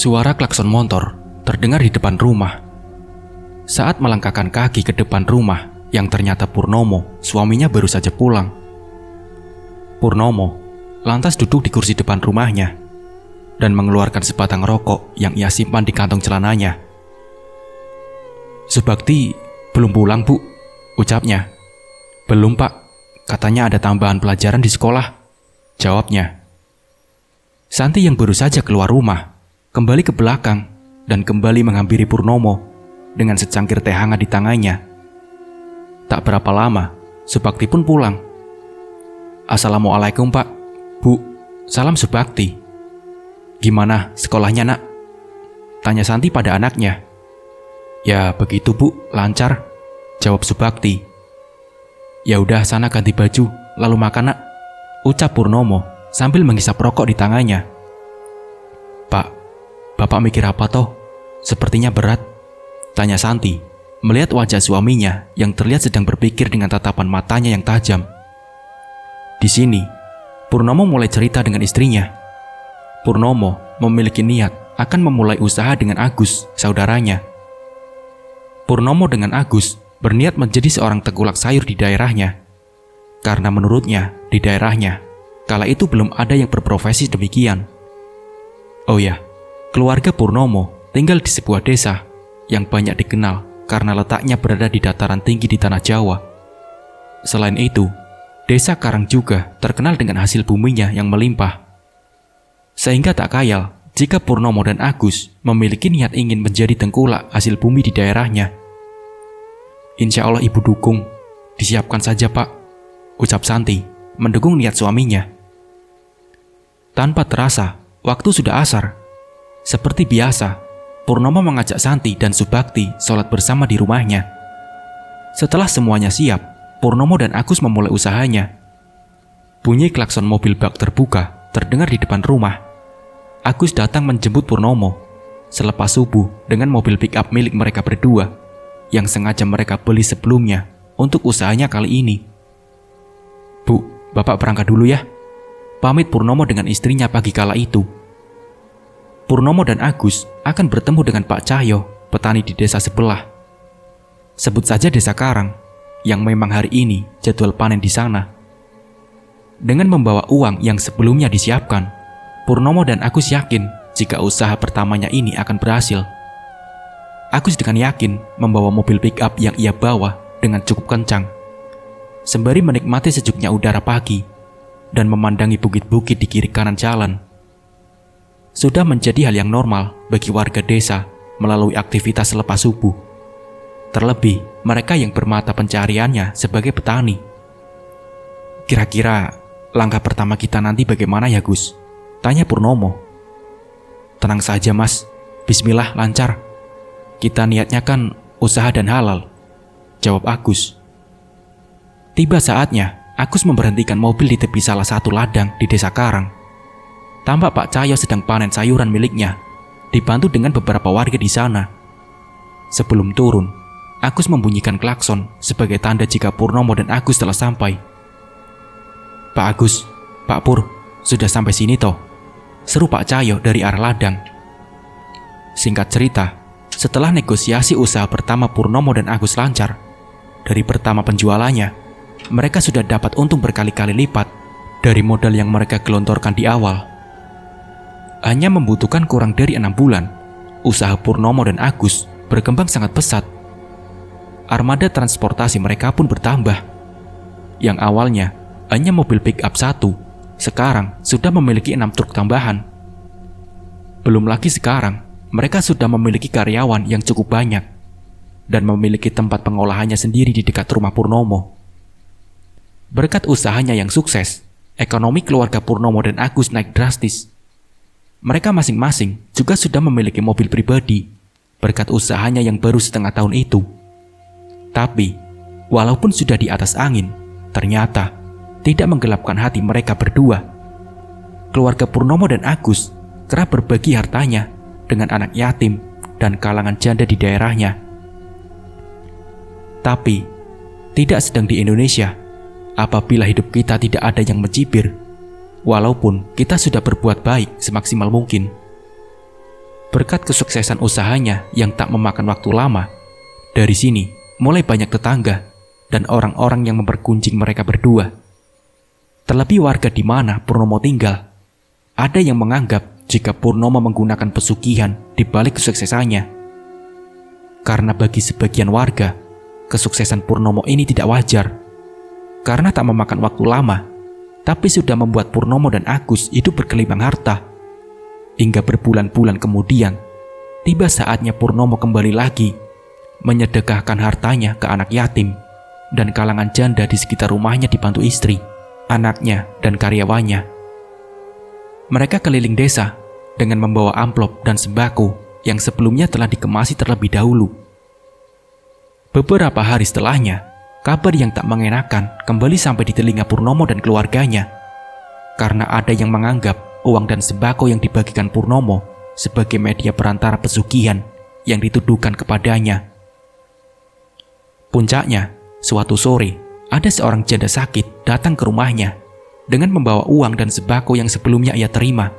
Suara klakson motor terdengar di depan rumah. Saat melangkahkan kaki ke depan rumah, yang ternyata Purnomo, suaminya baru saja pulang. Purnomo lantas duduk di kursi depan rumahnya dan mengeluarkan sebatang rokok yang ia simpan di kantong celananya. "Subakti belum pulang, Bu," ucapnya. "Belum, Pak. Katanya ada tambahan pelajaran di sekolah," jawabnya. Santi yang baru saja keluar rumah kembali ke belakang dan kembali menghampiri Purnomo dengan secangkir teh hangat di tangannya. Tak berapa lama, Subakti pun pulang. "Assalamualaikum, Pak. Bu, salam Subakti." "Gimana sekolahnya, Nak?" tanya Santi pada anaknya. "Ya begitu, Bu, lancar," jawab Subakti. "Ya udah, sana ganti baju, lalu makan, Nak," ucap Purnomo sambil menghisap rokok di tangannya. "Pak, Bapak mikir apa toh? Sepertinya berat," tanya Santi, melihat wajah suaminya yang terlihat sedang berpikir dengan tatapan matanya yang tajam. Di sini, Purnomo mulai cerita dengan istrinya. Purnomo memiliki niat akan memulai usaha dengan Agus, saudaranya. Purnomo dengan Agus berniat menjadi seorang tengkulak sayur di daerahnya, karena menurutnya di daerahnya kala itu belum ada yang berprofesi demikian. Oh ya, keluarga Purnomo tinggal di sebuah desa yang banyak dikenal karena letaknya berada di dataran tinggi di tanah Jawa. Selain itu, desa Karang juga terkenal dengan hasil buminya yang melimpah. Sehingga tak kayal jika Purnomo dan Agus memiliki niat ingin menjadi tengkulak hasil bumi di daerahnya. "Insya Allah Ibu dukung, disiapkan saja, Pak," ucap Santi mendukung niat suaminya. Tanpa terasa, waktu sudah asar. Seperti biasa, Purnomo mengajak Santi dan Subakti sholat bersama di rumahnya. Setelah semuanya siap, Purnomo dan Agus memulai usahanya. Bunyi klakson mobil bak terbuka terdengar di depan rumah. Agus datang menjemput Purnomo selepas subuh dengan mobil pick-up milik mereka berdua yang sengaja mereka beli sebelumnya untuk usahanya kali ini. "Bu, Bapak berangkat dulu ya," pamit Purnomo dengan istrinya pagi kala itu. Purnomo dan Agus akan bertemu dengan Pak Cahyo, petani di desa sebelah. Sebut saja desa Karang, yang memang hari ini jadwal panen di sana. Dengan membawa uang yang sebelumnya disiapkan, Purnomo dan Agus yakin jika usaha pertamanya ini akan berhasil. Agus dengan yakin membawa mobil pick-up yang ia bawa dengan cukup kencang, sembari menikmati sejuknya udara pagi dan memandangi bukit-bukit di kiri kanan jalan. Sudah menjadi hal yang normal bagi warga desa melalui aktivitas selepas subuh. Terlebih mereka yang bermata pencariannya sebagai petani. "Kira-kira langkah pertama kita nanti bagaimana ya, Gus?" tanya Purnomo. "Tenang saja, Mas. Bismillah, lancar. Kita niatnya kan usaha dan halal," jawab Agus. Tiba saatnya Agus memberhentikan mobil di tepi salah satu ladang di desa Karang. Tampak Pak Cahyo sedang panen sayuran miliknya, dibantu dengan beberapa warga di sana. Sebelum turun, Agus membunyikan klakson sebagai tanda jika Purnomo dan Agus telah sampai. "Pak Agus, Pak Pur, sudah sampai sini toh?" seru Pak Cahyo dari arah ladang. Singkat cerita, setelah negosiasi usaha pertama Purnomo dan Agus lancar, dari pertama penjualannya, mereka sudah dapat untung berkali-kali lipat dari modal yang mereka gelontorkan di awal. Hanya membutuhkan kurang dari 6 bulan, usaha Purnomo dan Agus berkembang sangat pesat. Armada transportasi mereka pun bertambah. Yang awalnya hanya mobil pick-up 1, sekarang sudah memiliki 6 truk tambahan. Belum lagi sekarang, mereka sudah memiliki karyawan yang cukup banyak dan memiliki tempat pengolahannya sendiri di dekat rumah Purnomo. Berkat usahanya yang sukses, ekonomi keluarga Purnomo dan Agus naik drastis. Mereka masing-masing juga sudah memiliki mobil pribadi berkat usahanya yang baru setengah tahun itu. Tapi, walaupun sudah di atas angin, ternyata tidak menggelapkan hati mereka berdua. Keluarga Purnomo dan Agus kerap berbagi hartanya dengan anak yatim dan kalangan janda di daerahnya. Tapi, tidak sedang di Indonesia apabila hidup kita tidak ada yang mencibir, walaupun kita sudah berbuat baik semaksimal mungkin. Berkat kesuksesan usahanya yang tak memakan waktu lama, dari sini mulai banyak tetangga dan orang-orang yang mempergunjing mereka berdua. Terlebih warga di mana Purnomo tinggal, ada yang menganggap jika Purnomo menggunakan pesugihan di balik kesuksesannya. Karena bagi sebagian warga, kesuksesan Purnomo ini tidak wajar, karena tak memakan waktu lama, tapi sudah membuat Purnomo dan Agus hidup berkelimpang harta. Hingga berbulan-bulan kemudian, tiba saatnya Purnomo kembali lagi menyedekahkan hartanya ke anak yatim dan kalangan janda di sekitar rumahnya dibantu istri, anaknya, dan karyawannya. Mereka keliling desa dengan membawa amplop dan sembako yang sebelumnya telah dikemasi terlebih dahulu. Beberapa hari setelahnya, kabar yang tak mengenakan kembali sampai di telinga Purnomo dan keluarganya, karena ada yang menganggap uang dan sembako yang dibagikan Purnomo sebagai media perantara pesugihan yang dituduhkan kepadanya. Puncaknya, suatu sore, ada seorang janda sakit datang ke rumahnya dengan membawa uang dan sembako yang sebelumnya ia terima.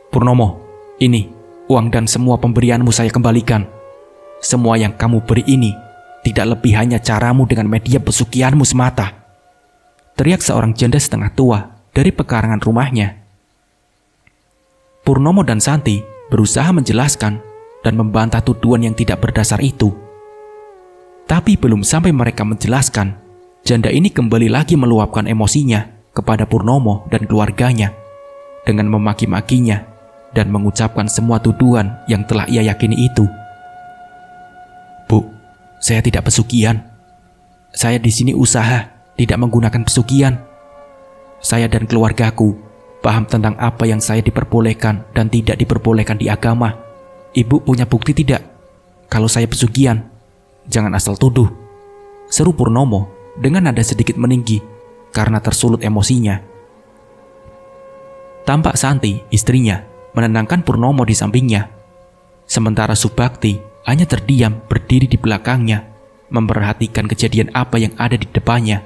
"Purnomo, ini uang dan semua pemberianmu saya kembalikan. Semua yang kamu beri ini tidak lebih hanya caramu dengan media pesugihanmu semata," teriak seorang janda setengah tua dari pekarangan rumahnya. Purnomo dan Santi berusaha menjelaskan dan membantah tuduhan yang tidak berdasar itu. Tapi belum sampai mereka menjelaskan, janda ini kembali lagi meluapkan emosinya kepada Purnomo dan keluarganya dengan memaki-makinya dan mengucapkan semua tuduhan yang telah ia yakini itu. "Bu, saya tidak pesugihan. Saya di sini usaha, tidak menggunakan pesugihan. Saya dan keluargaku paham tentang apa yang saya diperbolehkan dan tidak diperbolehkan di agama. Ibu punya bukti tidak kalau saya pesugihan? Jangan asal tuduh," seru Purnomo dengan nada sedikit meninggi karena tersulut emosinya. Tampak Santi, istrinya, menenangkan Purnomo di sampingnya. Sementara Subakti hanya terdiam berdiri di belakangnya, memperhatikan kejadian apa yang ada di depannya.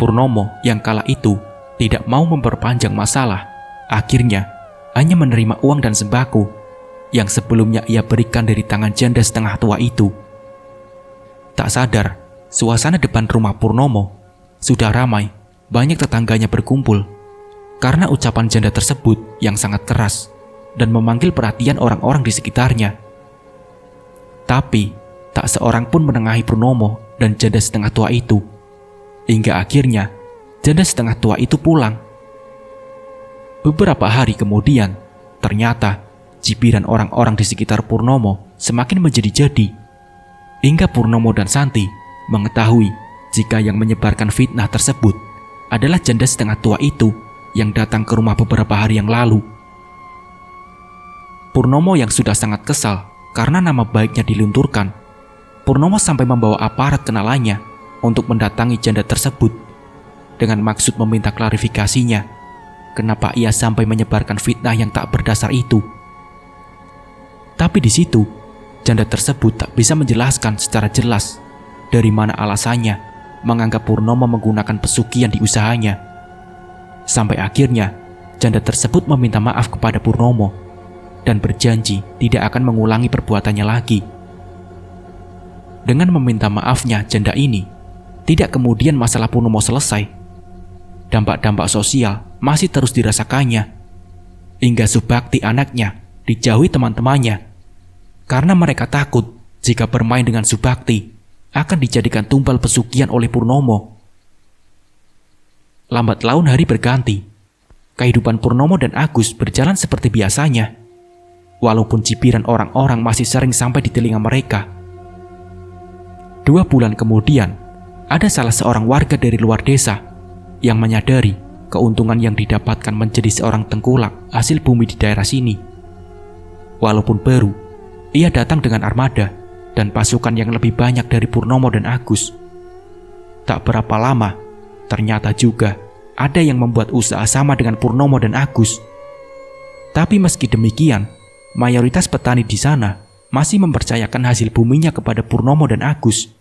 Purnomo yang kala itu tidak mau memperpanjang masalah, akhirnya hanya menerima uang dan sembako yang sebelumnya ia berikan dari tangan janda setengah tua itu. Tak sadar, suasana depan rumah Purnomo sudah ramai, banyak tetangganya berkumpul karena ucapan janda tersebut yang sangat keras dan memanggil perhatian orang-orang di sekitarnya. Tapi tak seorang pun menengahi Purnomo dan janda setengah tua itu. Hingga akhirnya, janda setengah tua itu pulang. Beberapa hari kemudian, ternyata cibiran orang-orang di sekitar Purnomo semakin menjadi-jadi. Hingga Purnomo dan Santi mengetahui jika yang menyebarkan fitnah tersebut adalah janda setengah tua itu yang datang ke rumah beberapa hari yang lalu. Purnomo yang sudah sangat kesal karena nama baiknya dilunturkan, Purnomo sampai membawa aparat kenalannya untuk mendatangi janda tersebut dengan maksud meminta klarifikasinya kenapa ia sampai menyebarkan fitnah yang tak berdasar itu. Tapi di situ, janda tersebut tak bisa menjelaskan secara jelas dari mana alasannya menganggap Purnomo menggunakan pesugihan di usahanya. Sampai akhirnya, janda tersebut meminta maaf kepada Purnomo dan berjanji tidak akan mengulangi perbuatannya lagi. Dengan meminta maafnya janda ini, tidak kemudian masalah Purnomo selesai. Dampak-dampak sosial masih terus dirasakannya, hingga Subakti anaknya dijauhi teman-temannya karena mereka takut jika bermain dengan Subakti akan dijadikan tumpal pesugihan oleh Purnomo. Lambat laun hari berganti, kehidupan Purnomo dan Agus berjalan seperti biasanya, walaupun cibiran orang-orang masih sering sampai di telinga mereka. 2 bulan kemudian, ada salah seorang warga dari luar desa yang menyadari keuntungan yang didapatkan menjadi seorang tengkulak hasil bumi di daerah sini. Walaupun baru, ia datang dengan armada dan pasukan yang lebih banyak dari Purnomo dan Agus. Tak berapa lama, ternyata juga ada yang membuat usaha sama dengan Purnomo dan Agus. Tapi meski demikian, mayoritas petani di sana masih mempercayakan hasil buminya kepada Purnomo dan Agus.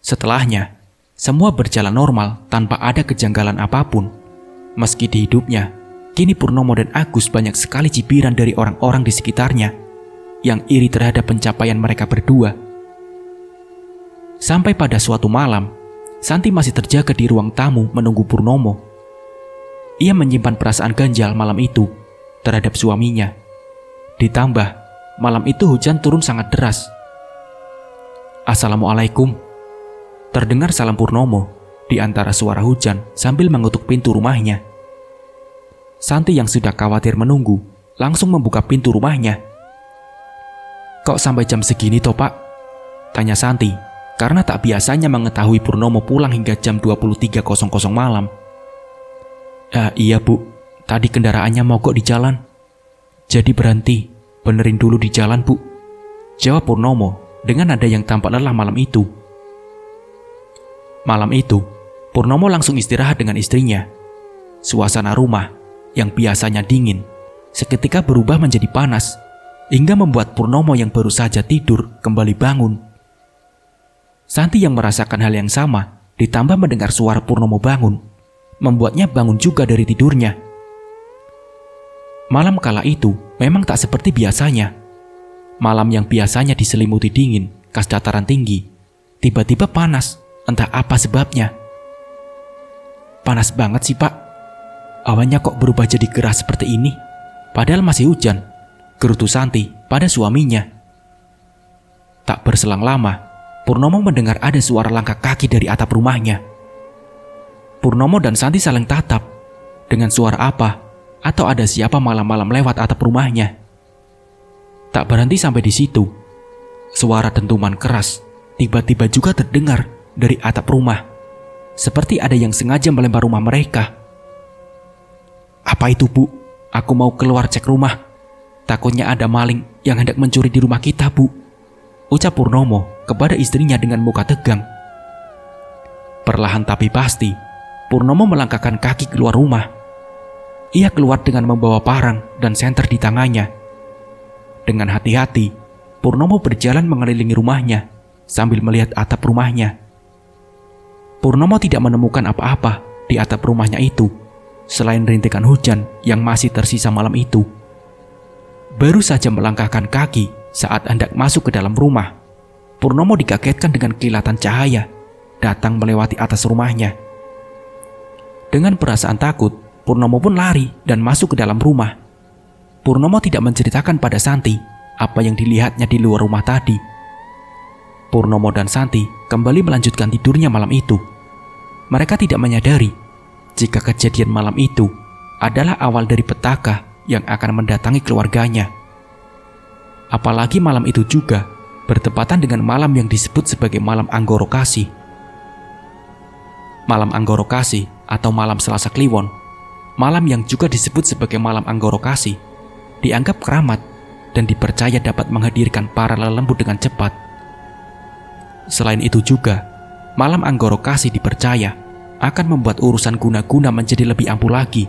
Setelahnya, semua berjalan normal tanpa ada kejanggalan apapun. Meski di hidupnya, Kini Purnomo dan Agus banyak sekali cibiran dari orang-orang di sekitarnya yang iri terhadap pencapaian mereka berdua. Sampai pada suatu malam, Santi masih terjaga di ruang tamu menunggu Purnomo. Ia menyimpan perasaan ganjal malam itu terhadap suaminya. Ditambah, malam itu hujan turun sangat deras. "Assalamualaikum," terdengar salam Purnomo di antara suara hujan sambil mengutuk pintu rumahnya. Santi yang sudah khawatir menunggu langsung membuka pintu rumahnya. "Kok sampai jam segini toh, Pak?" tanya Santi, karena tak biasanya mengetahui Purnomo pulang hingga jam 23.00 malam. Iya Bu, tadi kendaraannya mogok di jalan. Jadi berhenti, benerin dulu di jalan Bu," jawab Purnomo dengan nada yang tampak lelah malam itu. Malam itu, Purnomo langsung istirahat dengan istrinya. Suasana rumah yang biasanya dingin seketika berubah menjadi panas hingga membuat Purnomo yang baru saja tidur kembali bangun. Santi yang merasakan hal yang sama ditambah mendengar suara Purnomo bangun membuatnya bangun juga dari tidurnya. Malam kala itu memang tak seperti biasanya. Malam yang biasanya diselimuti dingin khas dataran tinggi tiba-tiba panas, entah apa sebabnya. "Panas banget sih Pak. Awannya kok berubah jadi gerah seperti ini? Padahal masih hujan," gerutu Santi pada suaminya. Tak berselang lama, Purnomo mendengar ada suara langkah kaki dari atap rumahnya. Purnomo dan Santi saling tatap. Dengan suara apa? Atau ada siapa malam-malam lewat atap rumahnya? Tak berhenti sampai di situ. Suara dentuman keras tiba-tiba juga terdengar dari atap rumah. Seperti ada yang sengaja melempar rumah mereka. "Apa itu Bu? Aku mau keluar cek rumah. Takutnya ada maling yang hendak mencuri di rumah kita Bu," ucap Purnomo kepada istrinya dengan muka tegang. Perlahan tapi pasti, Purnomo melangkahkan kaki keluar rumah. Ia keluar dengan membawa parang dan senter di tangannya. Dengan hati-hati, Purnomo berjalan mengelilingi rumahnya sambil melihat atap rumahnya. Purnomo tidak menemukan apa-apa di atap rumahnya itu selain rintikan hujan yang masih tersisa malam itu. Baru saja melangkahkan kaki saat hendak masuk ke dalam rumah, Purnomo dikagetkan dengan kilatan cahaya datang melewati atas rumahnya. Dengan perasaan takut, Purnomo pun lari dan masuk ke dalam rumah. Purnomo tidak menceritakan pada Santi apa yang dilihatnya di luar rumah tadi. Purnomo dan Santi kembali melanjutkan tidurnya malam itu. Mereka tidak menyadari jika kejadian malam itu adalah awal dari petaka yang akan mendatangi keluarganya. Apalagi malam itu juga bertepatan dengan malam yang disebut sebagai malam Anggoro Kasih. Malam Anggoro Kasih atau malam Selasa Kliwon, malam yang juga disebut sebagai malam Anggoro Kasih, dianggap keramat dan dipercaya dapat menghadirkan para lelembut dengan cepat. Selain itu juga, malam Anggoro Kasih dipercaya akan membuat urusan guna-guna menjadi lebih ampuh lagi.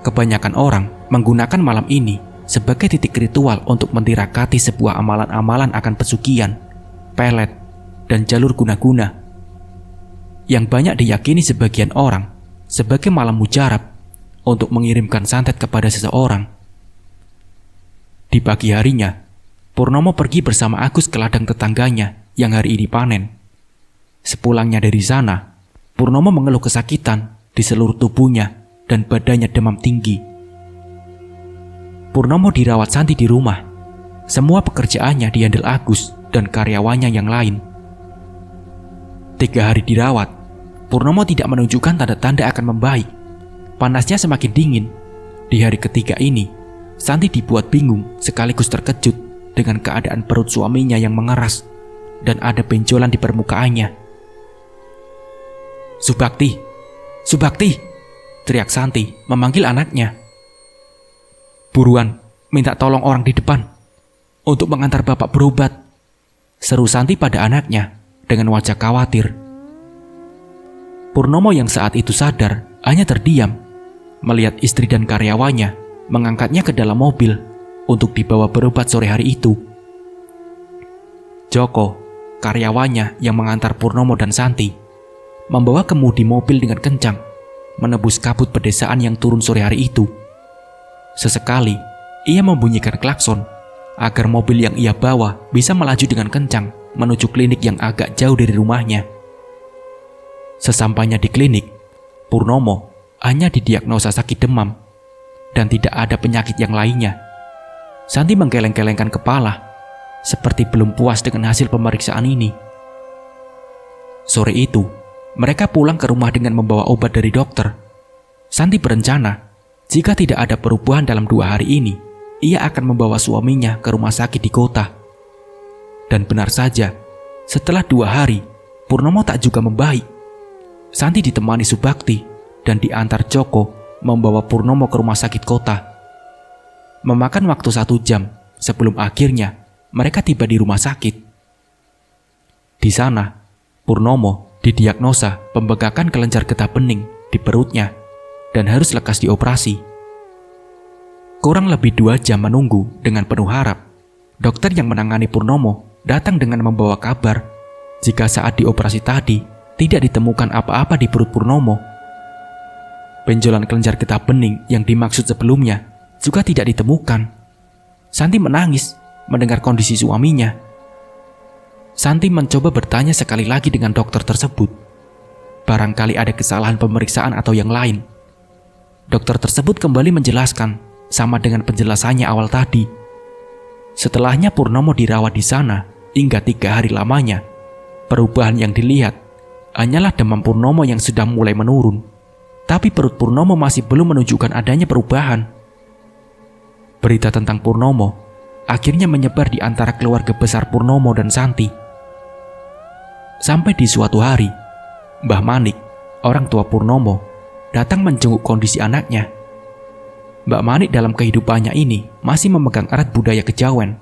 Kebanyakan orang menggunakan malam ini sebagai titik ritual untuk mentirakati sebuah amalan-amalan akan pesugihan, pelet, dan jalur guna-guna yang banyak diyakini sebagian orang sebagai malam mujarab untuk mengirimkan santet kepada seseorang. Di pagi harinya, Purnomo pergi bersama Agus ke ladang tetangganya yang hari ini panen. Sepulangnya dari sana, Purnomo mengeluh kesakitan di seluruh tubuhnya dan badannya demam tinggi. Purnomo dirawat Santi di rumah. Semua pekerjaannya dihandle Agus dan karyawannya yang lain. 3 hari dirawat, Purnomo tidak menunjukkan tanda-tanda akan membaik. Panasnya semakin dingin. Di hari ketiga ini, Santi dibuat bingung sekaligus terkejut dengan keadaan perut suaminya yang mengeras dan ada benjolan di permukaannya. "Subakti, Subakti!" teriak Santi memanggil anaknya. "Buruan, minta tolong orang di depan untuk mengantar bapak berobat," seru Santi pada anaknya dengan wajah khawatir. Purnomo yang saat itu sadar hanya terdiam melihat istri dan karyawannya mengangkatnya ke dalam mobil untuk dibawa berobat sore hari itu. Joko, karyawannya yang mengantar Purnomo dan Santi, membawa kemudi mobil dengan kencang menebus kabut pedesaan yang turun sore hari itu. Sesekali, ia membunyikan klakson agar mobil yang ia bawa bisa melaju dengan kencang menuju klinik yang agak jauh dari rumahnya. Sesampainya di klinik, Purnomo hanya didiagnosa sakit demam dan tidak ada penyakit yang lainnya. Santi menggeleng-gelengkan kepala, seperti belum puas dengan hasil pemeriksaan ini. Sore itu, mereka pulang ke rumah dengan membawa obat dari dokter. Santi berencana, jika tidak ada perubahan dalam 2 hari ini, ia akan membawa suaminya ke rumah sakit di kota. Dan benar saja, setelah 2 hari, Purnomo tak juga membaik. Santi ditemani Subakti dan diantar Joko membawa Purnomo ke rumah sakit kota. Memakan waktu 1 jam sebelum akhirnya mereka tiba di rumah sakit. Di sana, Purnomo didiagnosa pembengkakan kelenjar getah bening di perutnya dan harus lekas dioperasi. Kurang lebih 2 jam menunggu dengan penuh harap, dokter yang menangani Purnomo datang dengan membawa kabar jika saat dioperasi tadi tidak ditemukan apa-apa di perut Purnomo. Benjolan kelenjar getah bening yang dimaksud sebelumnya juga tidak ditemukan. Santi menangis mendengar kondisi suaminya. Santi mencoba bertanya sekali lagi dengan dokter tersebut. Barangkali ada kesalahan pemeriksaan atau yang lain. Dokter tersebut kembali menjelaskan sama dengan penjelasannya awal tadi. Setelahnya Purnomo dirawat di sana hingga 3 hari lamanya. Perubahan yang dilihat hanyalah demam Purnomo yang sudah mulai menurun. Tapi perut Purnomo masih belum menunjukkan adanya perubahan. Berita tentang Purnomo akhirnya menyebar di antara keluarga besar Purnomo dan Santi. Sampai di suatu hari, Mbah Manik, orang tua Purnomo, datang menjenguk kondisi anaknya. Mbak Manik dalam kehidupannya ini masih memegang erat budaya kejawen.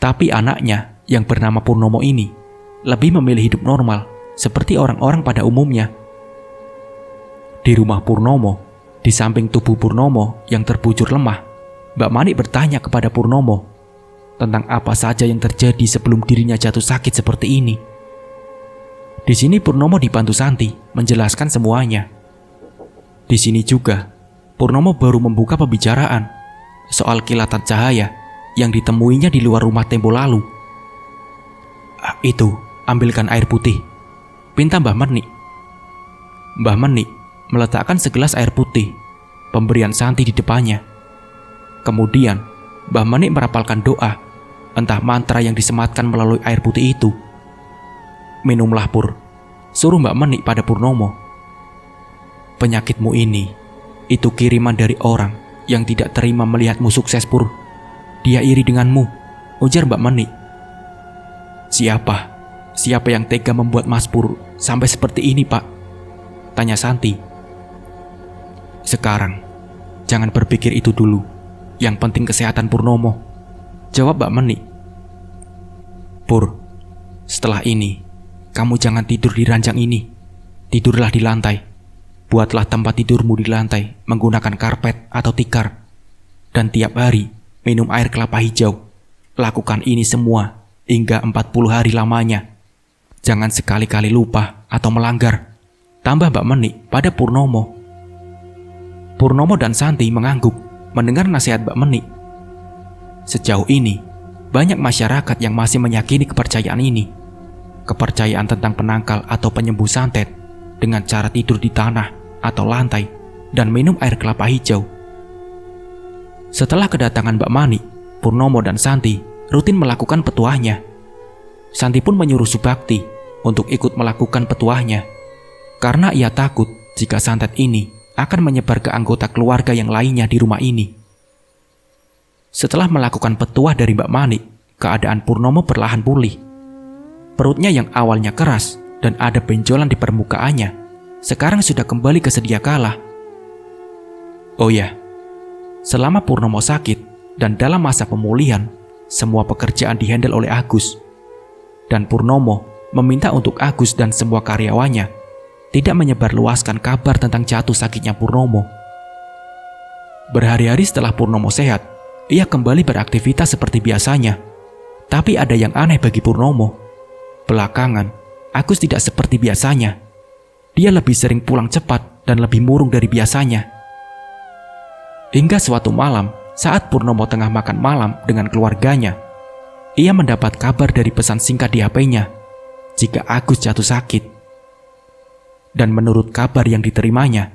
Tapi anaknya yang bernama Purnomo ini lebih memilih hidup normal seperti orang-orang pada umumnya. Di rumah Purnomo, di samping tubuh Purnomo yang terbujur lemah, Mbak Manik bertanya kepada Purnomo tentang apa saja yang terjadi sebelum dirinya jatuh sakit seperti ini. Di sini Purnomo dibantu Santi menjelaskan semuanya. Di sini juga, Purnomo baru membuka pembicaraan soal kilatan cahaya yang ditemuinya di luar rumah tempo lalu. Itu, ambilkan air putih, pinta Mbah Manik. Mbah Manik meletakkan segelas air putih, pemberian Santi di depannya. Kemudian, Mbah Manik merapalkan doa, entah mantra yang disematkan melalui air putih itu. Minumlah Pur, suruh Mbak Manik pada Purnomo. Penyakitmu ini, itu kiriman dari orang yang tidak terima melihatmu sukses Pur. Dia iri denganmu, ujar Mbak Manik. Siapa yang tega membuat Mas Pur sampai seperti ini Pak? Tanya Santi. Sekarang, jangan berpikir itu dulu. Yang penting kesehatan Purnomo, jawab Mbak Manik. Pur, setelah ini, kamu jangan tidur di ranjang ini. Tidurlah di lantai. Buatlah tempat tidurmu di lantai menggunakan karpet atau tikar. Dan tiap hari, minum air kelapa hijau. Lakukan ini semua hingga 40 hari lamanya. Jangan sekali-kali lupa atau melanggar, tambah Mbak Manik pada Purnomo. Purnomo dan Santi mengangguk mendengar nasihat Mbak Manik. Sejauh ini, banyak masyarakat yang masih meyakini kepercayaan ini. Kepercayaan tentang penangkal atau penyembuh santet dengan cara tidur di tanah atau lantai dan minum air kelapa hijau. Setelah kedatangan Mbak Manik, Purnomo dan Santi rutin melakukan petuahnya. Santi pun menyuruh Subakti untuk ikut melakukan petuahnya, karena ia takut jika santet ini akan menyebar ke anggota keluarga yang lainnya di rumah ini. Setelah melakukan petuah dari Mbak Manik, keadaan Purnomo perlahan pulih. Perutnya yang awalnya keras dan ada benjolan di permukaannya, sekarang sudah kembali ke sedia kala. Oh ya, selama Purnomo sakit dan dalam masa pemulihan, semua pekerjaan dihandle oleh Agus. Dan Purnomo meminta untuk Agus dan semua karyawannya tidak menyebarluaskan kabar tentang jatuh sakitnya Purnomo. Berhari-hari setelah Purnomo sehat, ia kembali beraktivitas seperti biasanya. Tapi ada yang aneh bagi Purnomo. Belakangan, Agus tidak seperti biasanya. dia lebih sering pulang cepat dan lebih murung dari biasanya. Hingga suatu malam, saat Purnomo tengah makan malam dengan keluarganya, ia mendapat kabar dari pesan singkat di HP-nya jika Agus jatuh sakit. Dan menurut kabar yang diterimanya,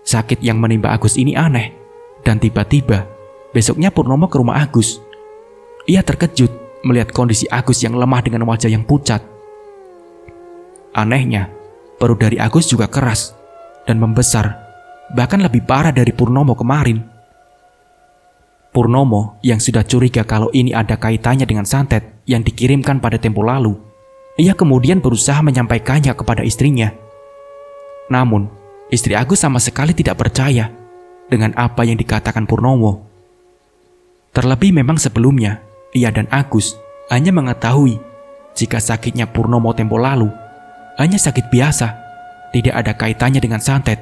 sakit yang menimpa Agus ini aneh, dan tiba-tiba besoknya Purnomo ke rumah Agus. Ia terkejut melihat kondisi Agus yang lemah dengan wajah yang pucat. Anehnya, perut dari Agus juga keras dan membesar, bahkan lebih parah dari Purnomo kemarin. Purnomo yang sudah curiga kalau ini ada kaitannya dengan santet yang dikirimkan pada tempo lalu, ia kemudian berusaha menyampaikannya kepada istrinya. Namun, istri Agus sama sekali tidak percaya dengan apa yang dikatakan Purnomo. Terlebih memang sebelumnya, ia dan Agus hanya mengetahui jika sakitnya Purnomo tempo lalu hanya sakit biasa, tidak ada kaitannya dengan santet.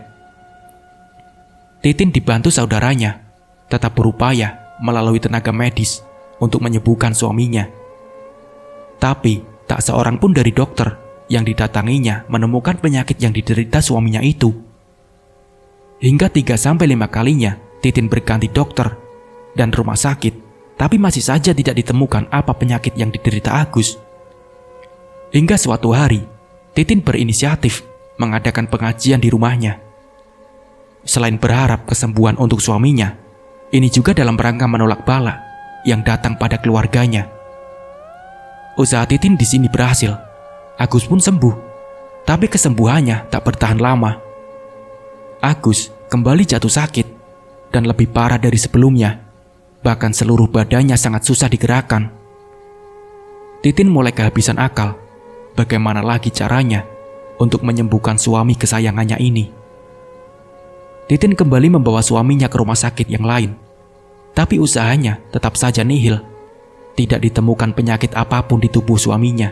Titin dibantu saudaranya, tetap berupaya melalui tenaga medis untuk menyembuhkan suaminya. Tapi, tak seorang pun dari dokter yang didatanginya menemukan penyakit yang diderita suaminya itu. Hingga 3-5 kalinya Titin berganti dokter dan rumah sakit, tapi masih saja tidak ditemukan apa penyakit yang diderita Agus. Hingga suatu hari, Titin berinisiatif mengadakan pengajian di rumahnya. Selain berharap kesembuhan untuk suaminya, ini juga dalam rangka menolak bala yang datang pada keluarganya. Usaha Titin di sini berhasil. Agus pun sembuh, tapi kesembuhannya tak bertahan lama. Agus kembali jatuh sakit dan lebih parah dari sebelumnya. Bahkan seluruh badannya sangat susah digerakkan. Titin mulai kehabisan akal. Bagaimana lagi caranya untuk menyembuhkan suami kesayangannya ini? Titin kembali membawa suaminya ke rumah sakit yang lain. Tapi usahanya tetap saja nihil. Tidak ditemukan penyakit apapun di tubuh suaminya.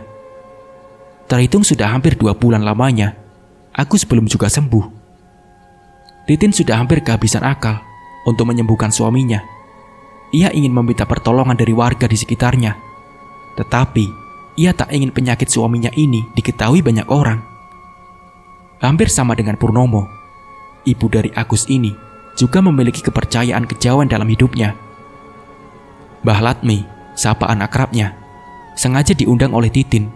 Terhitung sudah hampir 2 bulan lamanya, Agus belum juga sembuh. Titin sudah hampir kehabisan akal untuk menyembuhkan suaminya. Ia ingin meminta pertolongan dari warga di sekitarnya. Tetapi, ia tak ingin penyakit suaminya ini diketahui banyak orang. Hampir sama dengan Purnomo, ibu dari Agus ini juga memiliki kepercayaan kejawen dalam hidupnya. Mbah Latmi, sapaan akrabnya, sengaja diundang oleh Titin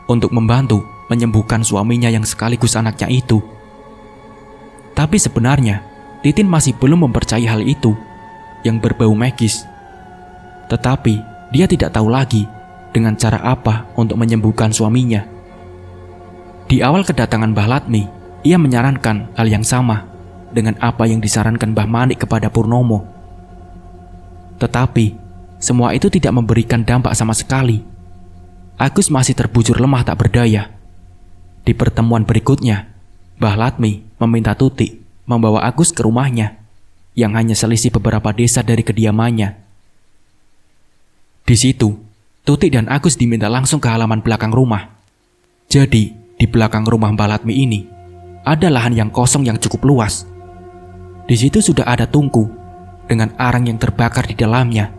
untuk membantu menyembuhkan suaminya yang sekaligus anaknya itu. Tapi sebenarnya, Titin masih belum mempercayai hal itu yang berbau magis. Tetapi, dia tidak tahu lagi dengan cara apa untuk menyembuhkan suaminya. Di awal kedatangan Mbah Latmi, ia menyarankan hal yang sama dengan apa yang disarankan Mbah Manik kepada Purnomo. Tetapi, semua itu tidak memberikan dampak sama sekali. Agus masih terbujur lemah tak berdaya. Di pertemuan berikutnya, Mbah Latmi meminta Tuti membawa Agus ke rumahnya yang hanya selisih beberapa desa dari kediamannya. Di situ, Tuti dan Agus diminta langsung ke halaman belakang rumah. Jadi, di belakang rumah Mbah Latmi ini, ada lahan yang kosong yang cukup luas. Di situ sudah ada tungku dengan arang yang terbakar di dalamnya.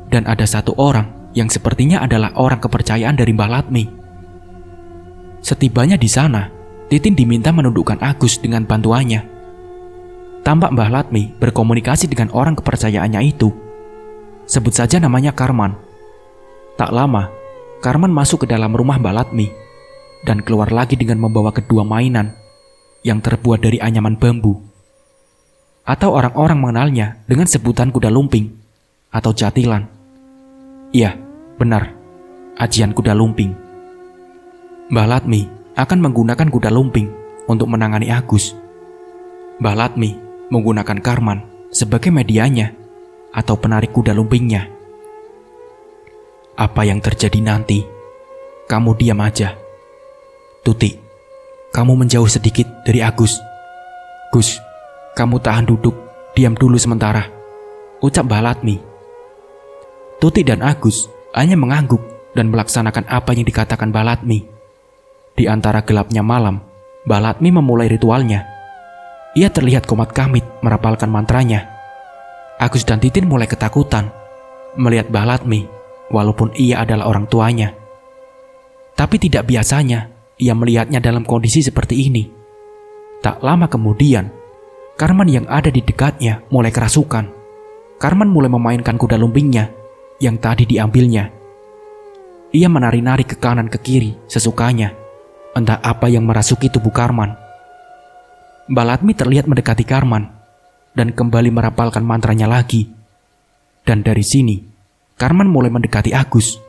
Dan ada satu orang yang sepertinya adalah orang kepercayaan dari Mbah Latmi. Setibanya di sana, Titin diminta menundukkan Agus dengan bantuannya. Tampak Mbah Latmi berkomunikasi dengan orang kepercayaannya itu. Sebut saja namanya Karman. Tak lama, Karman masuk ke dalam rumah Mbah Latmi dan keluar lagi dengan membawa kedua mainan yang terbuat dari anyaman bambu. Atau orang-orang mengenalnya dengan sebutan kuda lumping atau jatilan. Iya, benar, ajian kuda lumping. Mbah Latmi akan menggunakan kuda lumping untuk menangani Agus. Mbah Latmi menggunakan Karman sebagai medianya atau penarik kuda lumpingnya. Apa yang terjadi nanti, kamu diam aja. Tuti, kamu menjauh sedikit dari Agus. Gus, kamu tahan duduk, diam dulu sementara, ucap Mbah Latmi. Tuti dan Agus hanya mengangguk dan melaksanakan apa yang dikatakan Mbah Latmi. Di antara gelapnya malam, Mbah Latmi memulai ritualnya. Ia terlihat komat kamit merapalkan mantranya. Agus dan Titin mulai ketakutan melihat Mbah Latmi, walaupun ia adalah orang tuanya. Tapi tidak biasanya ia melihatnya dalam kondisi seperti ini. Tak lama kemudian, Karman yang ada di dekatnya mulai kerasukan. Karman mulai memainkan kuda lumpingnya yang tadi diambilnya. Ia menari-nari ke kanan ke kiri sesukanya. Entah apa yang merasuki tubuh Karman. Mbak Latmi terlihat mendekati Karman dan kembali merapalkan mantranya lagi. Dan dari sini, Karman mulai mendekati Agus.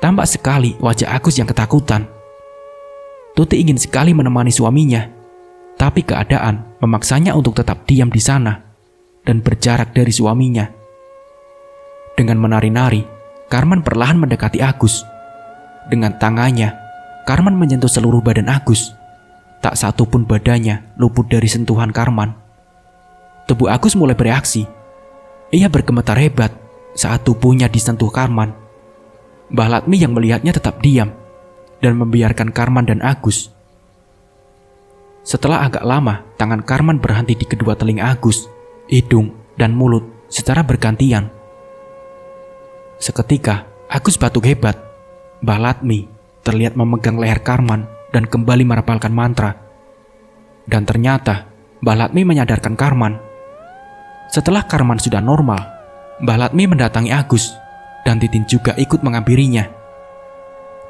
Tampak sekali wajah Agus yang ketakutan. Tuti ingin sekali menemani suaminya, tapi keadaan memaksanya untuk tetap diam di sana dan berjarak dari suaminya. Dengan menari-nari, Karman perlahan mendekati Agus. Dengan tangannya, Karman menyentuh seluruh badan Agus. Tak satu pun badannya luput dari sentuhan Karman. Tubuh Agus mulai bereaksi. Ia bergemetar hebat saat tubuhnya disentuh Karman. Mbah Latmi yang melihatnya tetap diam dan membiarkan Karman dan Agus. Setelah agak lama, tangan Karman berhenti di kedua telinga Agus, hidung, dan mulut secara bergantian. Seketika, Agus batuk hebat. Mbah Latmi terlihat memegang leher Karman dan kembali merapalkan mantra. Dan ternyata, Mbah Latmi menyadarkan Karman. Setelah Karman sudah normal, Mbah Latmi mendatangi Agus, dan Titin juga ikut menghampirinya.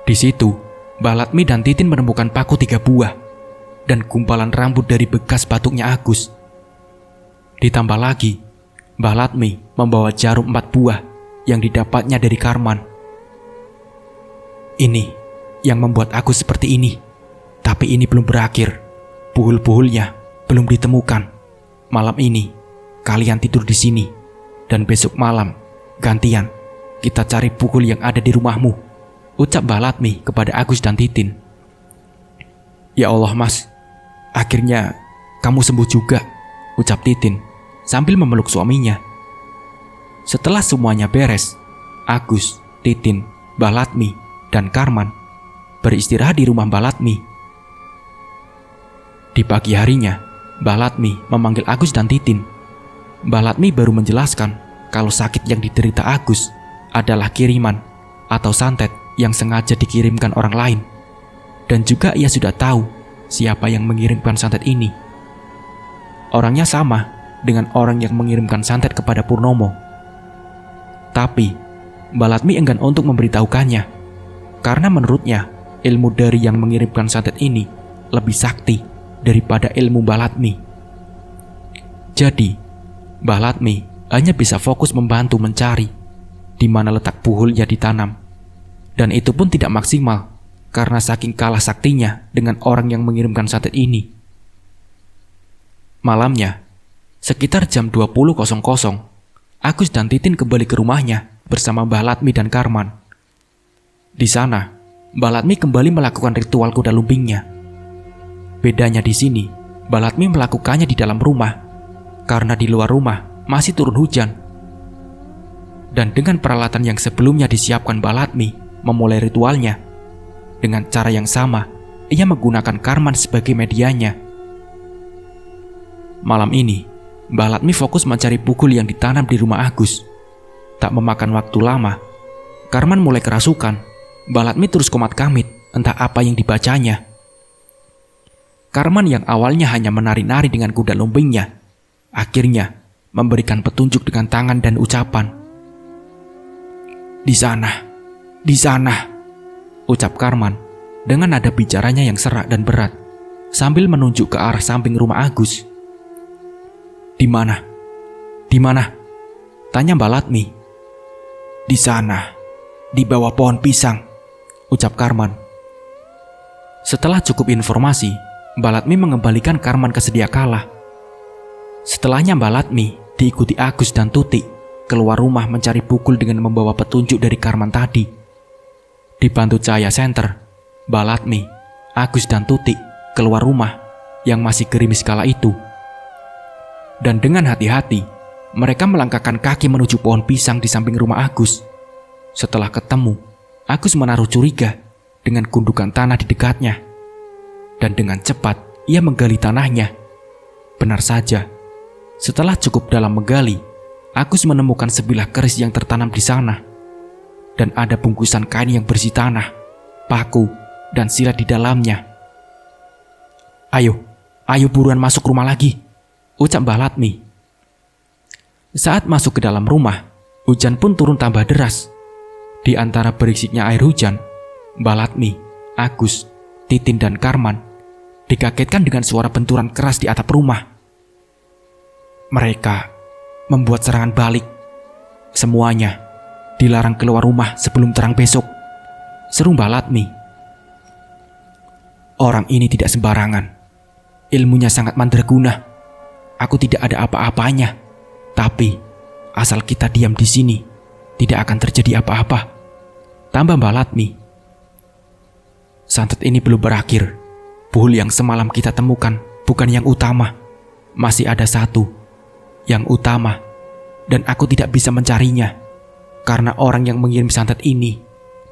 Di situ, Mbah Latmi dan Titin menemukan paku 3 buah dan gumpalan rambut dari bekas batuknya Agus. Ditambah lagi, Mbah Latmi membawa jarum 4 buah yang didapatnya dari Karman. Ini yang membuat aku seperti ini. Tapi ini belum berakhir. Puhul-puhulnya belum ditemukan. Malam ini kalian tidur di sini, dan besok malam gantian kita cari puhul yang ada di rumahmu, ucap Mbah Latmi kepada Agus dan Titin. Ya Allah Mas, akhirnya kamu sembuh juga, ucap Titin sambil memeluk suaminya. Setelah semuanya beres, Agus, Titin, Mbah Latmi, dan Karman beristirahat di rumah Mbah Latmi. Di pagi harinya, Mbah Latmi memanggil Agus dan Titin. Mbah Latmi baru menjelaskan kalau sakit yang diderita Agus adalah kiriman atau santet yang sengaja dikirimkan orang lain. Dan juga ia sudah tahu siapa yang mengirimkan santet ini. Orangnya sama dengan orang yang mengirimkan santet kepada Purnomo. Tapi Mbah Latmi enggan untuk memberitahukannya, karena menurutnya ilmu dari yang mengirimkan santet ini lebih sakti daripada ilmu Mbah Latmi. Jadi Mbah Latmi hanya bisa fokus membantu mencari di mana letak puhulnya ditanam. Dan itu pun tidak maksimal karena saking kalah saktinya dengan orang yang mengirimkan santet ini. Malamnya, sekitar jam 20.00, Agus dan Titin kembali ke rumahnya bersama Mbah Latmi dan Karman. Di sana, Mbah Latmi kembali melakukan ritual kuda lumpingnya. Bedanya di sini, Mbah Latmi melakukannya di dalam rumah, karena di luar rumah masih turun hujan. Dan dengan peralatan yang sebelumnya disiapkan Mbah Latmi memulai ritualnya. Dengan cara yang sama, ia menggunakan Karman sebagai medianya. Malam ini, Mbah Latmi fokus mencari puhul yang ditanam di rumah Agus. Tak memakan waktu lama, Karman mulai kerasukan. Mbah Latmi terus komat-kamit, entah apa yang dibacanya. Karman yang awalnya hanya menari-nari dengan kuda lumpingnya, akhirnya memberikan petunjuk dengan tangan dan ucapan. Di sana, ucap Karman dengan nada bicaranya yang serak dan berat, sambil menunjuk ke arah samping rumah Agus. Di mana? Tanya Mbah Latmi. Di sana, di bawah pohon pisang, ucap Karman. Setelah cukup informasi, Mbah Latmi mengembalikan Karman ke sedia kala. Setelahnya Mbah Latmi diikuti Agus dan Tuti keluar rumah mencari puhul dengan membawa petunjuk dari Karman tadi. Dibantu cahaya senter, Mbah Latmi, Agus dan Tuti keluar rumah yang masih gerimis kala itu. Dan dengan hati-hati, mereka melangkahkan kaki menuju pohon pisang di samping rumah Agus. Setelah ketemu, Agus menaruh curiga dengan gundukan tanah di dekatnya. Dan dengan cepat, ia menggali tanahnya. Benar saja, setelah cukup dalam menggali, Agus menemukan sebilah keris yang tertanam di sana. Dan ada bungkusan kain yang berisi tanah, paku, dan silat di dalamnya. Ayo Ayo buruan masuk rumah lagi, ucap Mbah Latmi. Saat masuk ke dalam rumah, hujan pun turun tambah deras. Di antara berisiknya air hujan, Mbah Latmi, Agus, Titin dan Karman dikagetkan dengan suara benturan keras di atap rumah. Mereka membuat serangan balik. Semuanya dilarang keluar rumah sebelum terang besok, seru Mbah Latmi. Orang ini tidak sembarangan. Ilmunya sangat mandraguna. Aku tidak ada apa-apanya. Tapi asal kita diam di sini, tidak akan terjadi apa-apa, tambah Mbah Latmi. Santet ini belum berakhir. Buhul yang semalam kita temukan bukan yang utama. Masih ada satu yang utama, dan aku tidak bisa mencarinya karena orang yang mengirim santet ini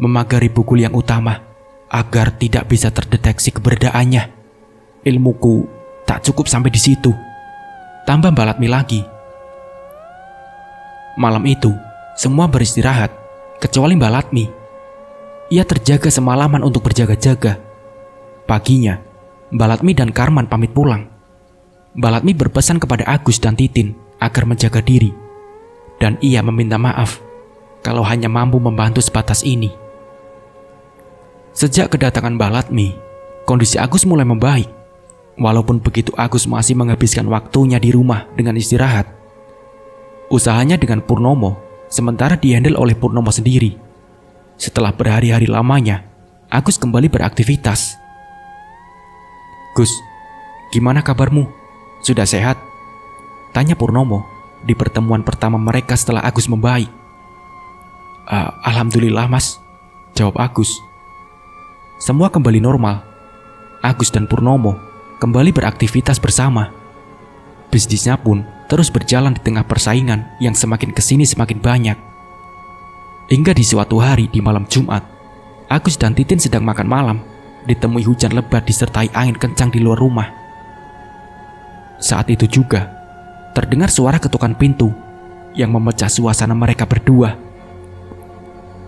memagari bukul yang utama agar tidak bisa terdeteksi keberadaannya. Ilmuku tak cukup sampai di situ, tambah Mbah Latmi lagi. Malam itu semua beristirahat kecuali Mbah Latmi. Ia terjaga semalaman untuk berjaga-jaga. Paginya Mbah Latmi dan Karman pamit pulang. Mbah Latmi berpesan kepada Agus dan Titin agar menjaga diri, dan ia meminta maaf kalau hanya mampu membantu sebatas ini. Sejak kedatangan Mbah Latmi, kondisi Agus mulai membaik. Walaupun begitu, Agus masih menghabiskan waktunya di rumah dengan istirahat. Usahanya dengan Purnomo sementara dihandle oleh Purnomo sendiri. Setelah berhari-hari lamanya, Agus kembali beraktivitas. Gus, gimana kabarmu? Sudah sehat? Tanya Purnomo di pertemuan pertama mereka setelah Agus membaik. Alhamdulillah mas, jawab Agus. Semua kembali normal. Agus dan Purnomo kembali beraktivitas bersama. Bisnisnya pun terus berjalan di tengah persaingan yang semakin kesini semakin banyak. Hingga di suatu hari di malam Jumat, Agus dan Titin sedang makan malam, ditemui hujan lebat disertai angin kencang di luar rumah. Saat itu juga terdengar suara ketukan pintu yang memecah suasana mereka berdua.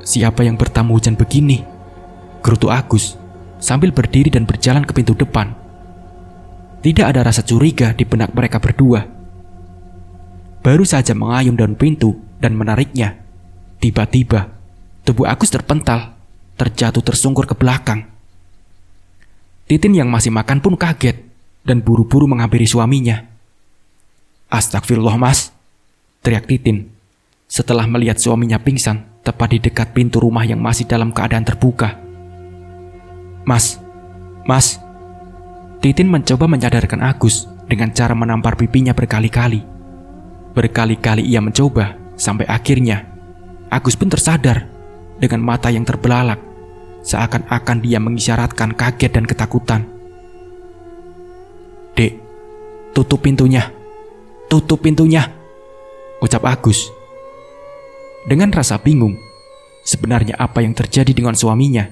Siapa yang bertamu hujan begini? Gerutu Agus sambil berdiri dan berjalan ke pintu depan. Tidak ada rasa curiga di benak mereka berdua. Baru saja mengayun daun pintu dan menariknya, tiba-tiba tubuh Agus terpental, terjatuh tersungkur ke belakang. Titin yang masih makan pun kaget dan buru-buru menghampiri suaminya. Astagfirullah mas, teriak Titin setelah melihat suaminya pingsan tepat di dekat pintu rumah yang masih dalam keadaan terbuka. Mas, Titin mencoba menyadarkan Agus dengan cara menampar pipinya berkali-kali. Berkali-kali ia mencoba, sampai akhirnya Agus pun tersadar dengan mata yang terbelalak, seakan-akan dia mengisyaratkan kaget dan ketakutan. Dek, tutup pintunya, ucap Agus. Dengan rasa bingung, sebenarnya apa yang terjadi dengan suaminya,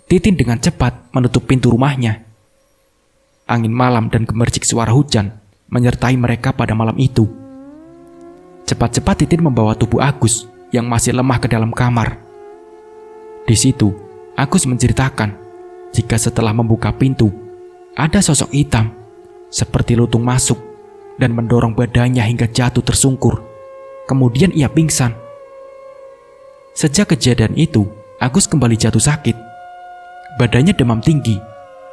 Titin dengan cepat menutup pintu rumahnya. Angin malam dan gemercik suara hujan menyertai mereka pada malam itu. Cepat-cepat Titin membawa tubuh Agus yang masih lemah ke dalam kamar. Di situ, Agus menceritakan jika setelah membuka pintu, ada sosok hitam seperti lutung masuk dan mendorong badannya hingga jatuh tersungkur. Kemudian ia pingsan. Sejak kejadian itu, Agus kembali jatuh sakit. Badannya demam tinggi,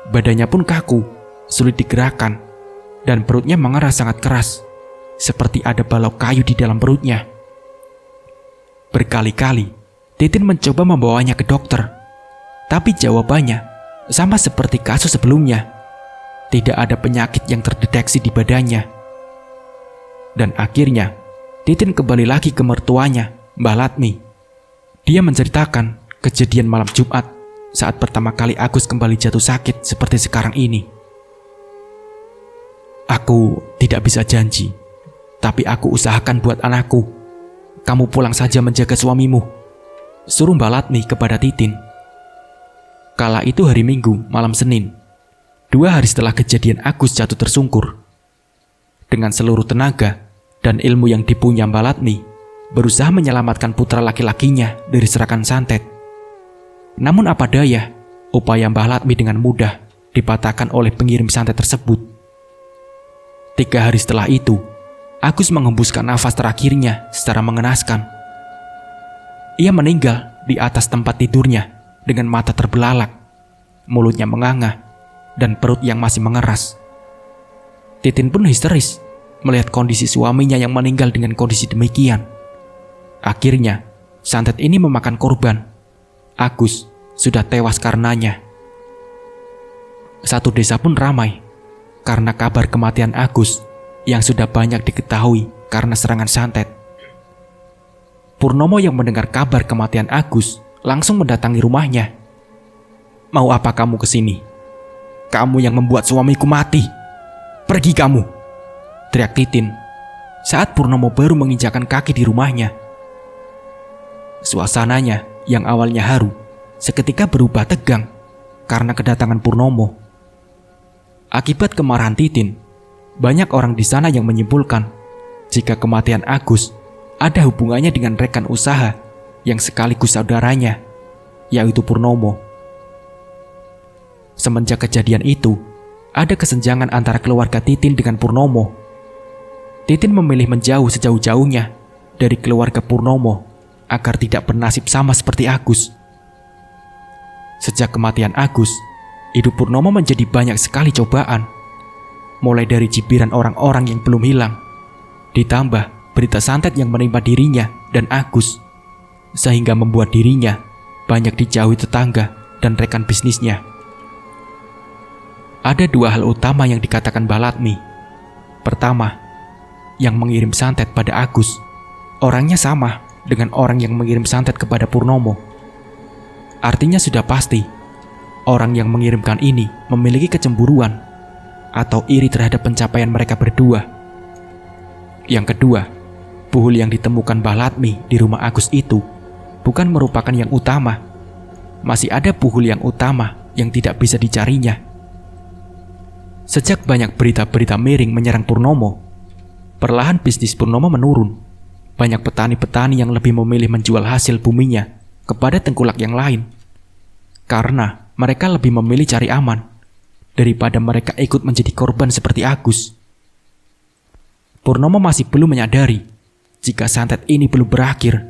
badannya pun kaku, sulit digerakkan, dan perutnya mengerah sangat keras, seperti ada balok kayu di dalam perutnya. Berkali-kali, Titin mencoba membawanya ke dokter, tapi jawabannya sama seperti kasus sebelumnya. Tidak ada penyakit yang terdeteksi di badannya. Dan akhirnya, Titin kembali lagi ke mertuanya, Mbah Latmi. Dia menceritakan kejadian malam Jumat saat pertama kali Agus kembali jatuh sakit seperti sekarang ini. Aku tidak bisa janji, tapi aku usahakan buat anakku. Kamu pulang saja menjaga suamimu, suruh Mbah Latmi kepada Titin. Kala itu hari Minggu, malam Senin, 2 hari setelah kejadian Agus jatuh tersungkur. Dengan seluruh tenaga dan ilmu yang dipunya Mbah Latmi, berusaha menyelamatkan putra laki-lakinya dari serangan santet. Namun apa daya, upaya Mbah Latmi dengan mudah dipatahkan oleh pengirim santet tersebut. 3 hari setelah itu, Agus mengembuskan nafas terakhirnya secara mengenaskan. Ia meninggal di atas tempat tidurnya dengan mata terbelalak, mulutnya menganga, dan perut yang masih mengeras. Titin pun histeris melihat kondisi suaminya yang meninggal dengan kondisi demikian. Akhirnya, santet ini memakan korban. Agus sudah tewas karenanya. Satu desa pun ramai karena kabar kematian Agus yang sudah banyak diketahui karena serangan santet. Purnomo yang mendengar kabar kematian Agus langsung mendatangi rumahnya. "Mau apa kamu kesini? Kamu yang membuat suamiku mati. Pergi kamu!" teriak Titin saat Purnomo baru menginjakkan kaki di rumahnya. Suasananya yang awalnya haru seketika berubah tegang karena kedatangan Purnomo. Akibat kemarahan Titin, banyak orang di sana yang menyimpulkan jika kematian Agus ada hubungannya dengan rekan usaha yang sekaligus saudaranya, yaitu Purnomo. Semenjak kejadian itu, ada kesenjangan antara keluarga Titin dengan Purnomo. Titin memilih menjauh sejauh-jauhnya dari keluarga Purnomo agar tidak bernasib sama seperti Agus. Sejak kematian Agus, hidup Purnomo menjadi banyak sekali cobaan. Mulai dari cibiran orang-orang yang belum hilang, ditambah berita santet yang menimpa dirinya dan Agus, sehingga membuat dirinya banyak dijauhi tetangga dan rekan bisnisnya. Ada 2 hal utama yang dikatakan Balatmi. Pertama, yang mengirim santet pada Agus, orangnya sama dengan orang yang mengirim santet kepada Purnomo. Artinya sudah pasti, orang yang mengirimkan ini memiliki kecemburuan atau iri terhadap pencapaian mereka berdua. Yang kedua, puhul yang ditemukan Balatmi di rumah Agus itu bukan merupakan yang utama. Masih ada puhul yang utama yang tidak bisa dicarinya. Sejak banyak berita-berita miring menyerang Purnomo, perlahan bisnis Purnomo menurun. Banyak petani-petani yang lebih memilih menjual hasil buminya kepada tengkulak yang lain, karena mereka lebih memilih cari aman daripada mereka ikut menjadi korban seperti Agus. Purnomo masih belum menyadari jika santet ini belum berakhir.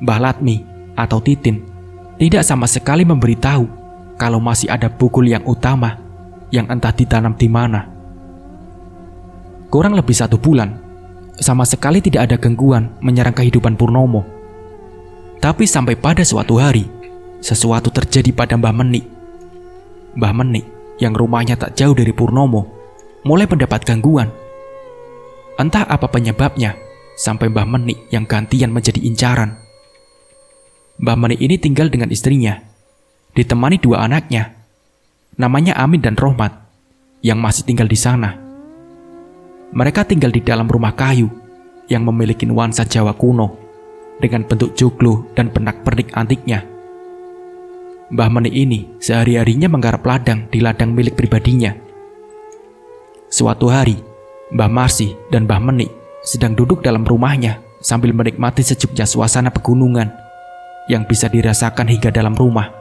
Mbah Latmi atau Titin tidak sama sekali memberitahu kalau masih ada pukul yang utama yang entah ditanam di mana. Kurang lebih 1 bulan, sama sekali tidak ada gangguan menyerang kehidupan Purnomo. Tapi sampai pada suatu hari, sesuatu terjadi pada Mbah Menik. Mbah Menik yang rumahnya tak jauh dari Purnomo mulai mendapat gangguan. Entah apa penyebabnya, sampai Mbah Menik yang gantian menjadi incaran. Mbah Menik ini tinggal dengan istrinya, ditemani 2 anaknya, namanya Amin dan Rohmat, yang masih tinggal di sana. Mereka tinggal di dalam rumah kayu yang memiliki nuansa Jawa kuno dengan bentuk joglo dan pernak-pernik antiknya. Mbah Menik ini sehari-harinya menggarap ladang di ladang milik pribadinya. Suatu hari, Mbah Marsi dan Mbah Menik sedang duduk dalam rumahnya sambil menikmati sejuknya suasana pegunungan yang bisa dirasakan hingga dalam rumah.